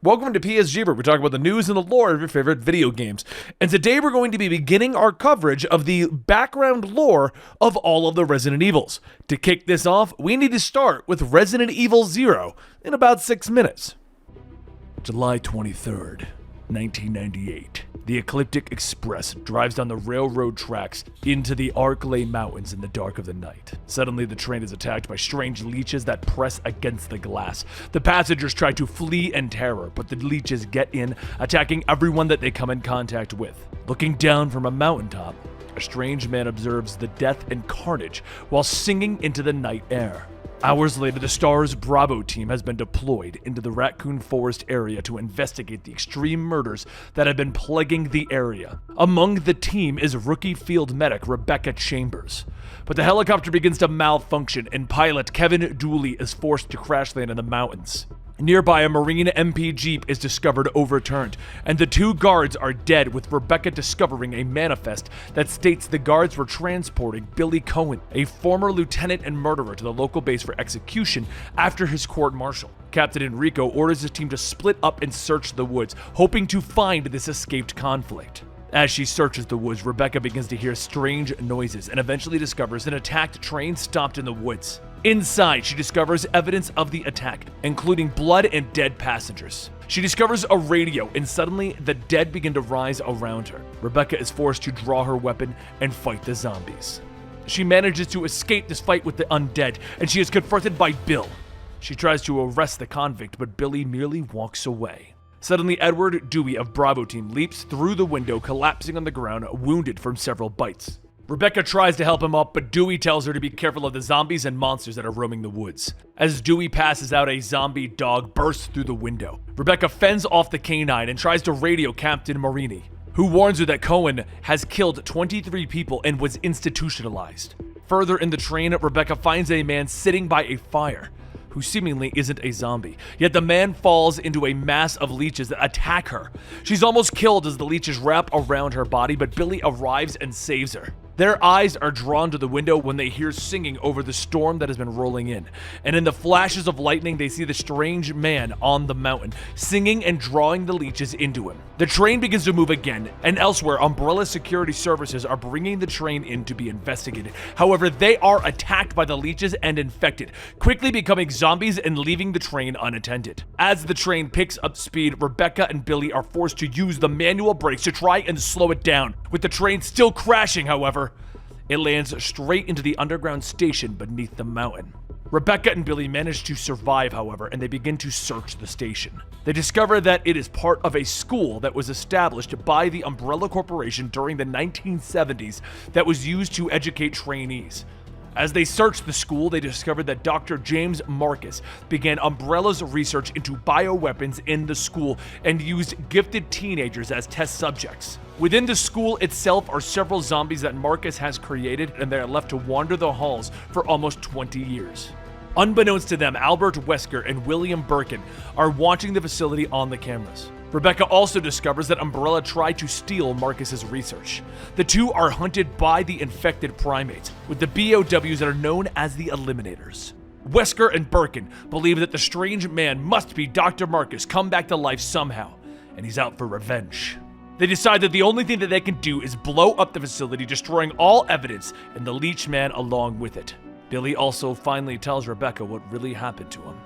Welcome to PSG, where we talk about the news and the lore of your favorite video games. And today we're going to be beginning our coverage of the background lore of all of the Resident Evils. To kick this off, we need to start with Resident Evil 0 in about 6 minutes. July 23rd, 1998. The Ecliptic Express drives down the railroad tracks into the Arklay Mountains in the dark of the night. Suddenly, the train is attacked by strange leeches that press against the glass. The passengers try to flee in terror, but the leeches get in, attacking everyone that they come in contact with. Looking down from a mountaintop, a strange man observes the death and carnage while singing into the night air. Hours later, the STARS Bravo team has been deployed into the Raccoon Forest area to investigate the extreme murders that have been plaguing the area. Among the team is rookie field medic Rebecca Chambers. But the helicopter begins to malfunction and pilot Kevin Dooley is forced to crash land in the mountains. Nearby, a Marine MP Jeep is discovered overturned, and the two guards are dead, with Rebecca discovering a manifest that states the guards were transporting Billy Cohen, a former lieutenant and murderer, to the local base for execution after his court-martial. Captain Enrico orders his team to split up and search the woods, hoping to find this escaped conflict. As she searches the woods, Rebecca begins to hear strange noises and eventually discovers an attacked train stopped in the woods. Inside, she discovers evidence of the attack, including blood and dead passengers. She discovers a radio, and suddenly the dead begin to rise around her. Rebecca is forced to draw her weapon and fight the zombies. She manages to escape this fight with the undead, and she is confronted by Bill. She tries to arrest the convict, but Billy merely walks away. Suddenly, Edward Dewey of Bravo Team leaps through the window, collapsing on the ground, wounded from several bites. Rebecca tries to help him up, but Dewey tells her to be careful of the zombies and monsters that are roaming the woods. As Dewey passes out, a zombie dog bursts through the window. Rebecca fends off the canine and tries to radio Captain Marini, who warns her that Cohen has killed 23 people and was institutionalized. Further in the train, Rebecca finds a man sitting by a fire, who seemingly isn't a zombie. Yet the man falls into a mass of leeches that attack her. She's almost killed as the leeches wrap around her body, but Billy arrives and saves her. Their eyes are drawn to the window when they hear singing over the storm that has been rolling in. And in the flashes of lightning, they see the strange man on the mountain, singing and drawing the leeches into him. The train begins to move again, and elsewhere, Umbrella Security Services are bringing the train in to be investigated. However, they are attacked by the leeches and infected, quickly becoming zombies and leaving the train unattended. As the train picks up speed, Rebecca and Billy are forced to use the manual brakes to try and slow it down. With the train still crashing, however, it lands straight into the underground station beneath the mountain. Rebecca and Billy manage to survive, however, and they begin to search the station. They discover that it is part of a school that was established by the Umbrella Corporation during the 1970s that was used to educate trainees. As they searched the school, they discovered that Dr. James Marcus began Umbrella's research into bioweapons in the school and used gifted teenagers as test subjects. Within the school itself are several zombies that Marcus has created, and they are left to wander the halls for almost 20 years. Unbeknownst to them, Albert Wesker and William Birkin are watching the facility on the cameras. Rebecca also discovers that Umbrella tried to steal Marcus's research. The two are hunted by the infected primates, with the BOWs that are known as the Eliminators. Wesker and Birkin believe that the strange man must be Dr. Marcus come back to life somehow, and he's out for revenge. They decide that the only thing that they can do is blow up the facility, destroying all evidence and the leech man along with it. Billy also finally tells Rebecca what really happened to him.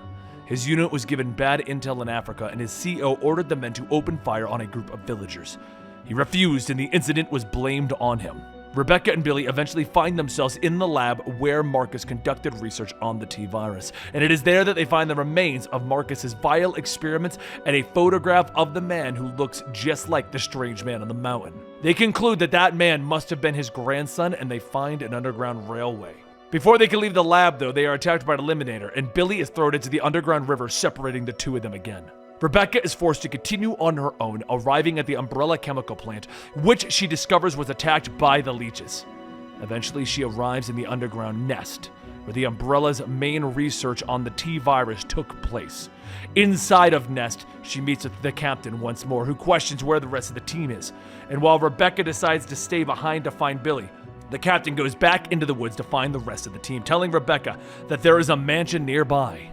His unit was given bad intel in Africa, and his CO ordered the men to open fire on a group of villagers. He refused, and the incident was blamed on him. Rebecca and Billy eventually find themselves in the lab where Marcus conducted research on the T-virus, and it is there that they find the remains of Marcus's vile experiments and a photograph of the man who looks just like the strange man on the mountain. They conclude that that man must have been his grandson, and they find an underground railway. Before they can leave the lab, though, they are attacked by an Eliminator, and Billy is thrown into the underground river, separating the two of them again. Rebecca is forced to continue on her own, arriving at the Umbrella chemical plant, which she discovers was attacked by the leeches. Eventually, she arrives in the underground nest, where the Umbrella's main research on the T-virus took place. Inside of Nest, she meets with the captain once more, who questions where the rest of the team is. And while Rebecca decides to stay behind to find Billy, the captain goes back into the woods to find the rest of the team, telling Rebecca that there is a mansion nearby.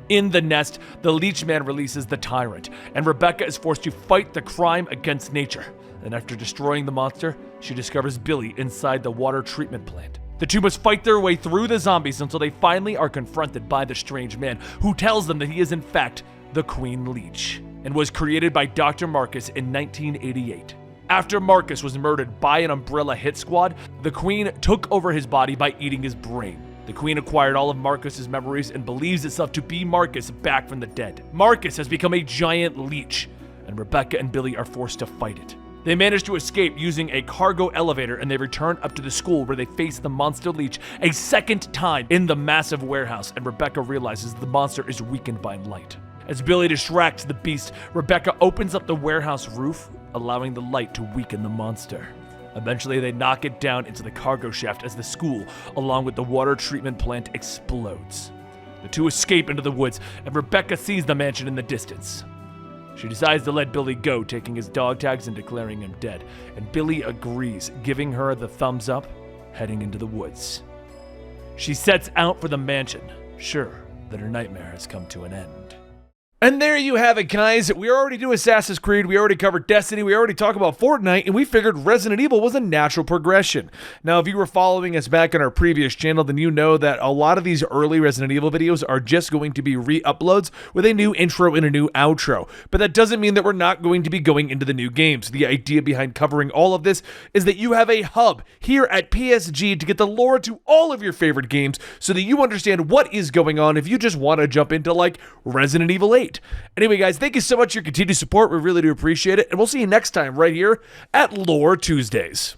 In the nest, the leech man releases the tyrant, and Rebecca is forced to fight the crime against nature. And after destroying the monster, she discovers Billy inside the water treatment plant. The two must fight their way through the zombies until they finally are confronted by the strange man, who tells them that he is in fact the Queen Leech, and was created by Dr. Marcus in 1988. After Marcus was murdered by an Umbrella hit squad, the Queen took over his body by eating his brain. The Queen acquired all of Marcus's memories and believes itself to be Marcus back from the dead. Marcus has become a giant leech, and Rebecca and Billy are forced to fight it. They manage to escape using a cargo elevator, and they return up to the school where they face the monster leech a second time in the massive warehouse, and Rebecca realizes the monster is weakened by light. As Billy distracts the beast, Rebecca opens up the warehouse roof, allowing the light to weaken the monster. Eventually, they knock it down into the cargo shaft as the school, along with the water treatment plant, explodes. The two escape into the woods, and Rebecca sees the mansion in the distance. She decides to let Billy go, taking his dog tags and declaring him dead, and Billy agrees, giving her the thumbs up, heading into the woods. She sets out for the mansion, sure that her nightmare has come to an end. And there you have it, guys. We already do Assassin's Creed, we already covered Destiny, we already talked about Fortnite, and we figured Resident Evil was a natural progression. Now, if you were following us back on our previous channel, then you know that a lot of these early Resident Evil videos are just going to be re-uploads with a new intro and a new outro. But that doesn't mean that we're not going to be going into the new games. The idea behind covering all of this is that you have a hub here at PSG to get the lore to all of your favorite games so that you understand what is going on if you just want to jump into, like, Resident Evil 8. Anyway, guys, thank you so much for your continued support. We really do appreciate it. And we'll see you next time right here at Lore Tuesdays.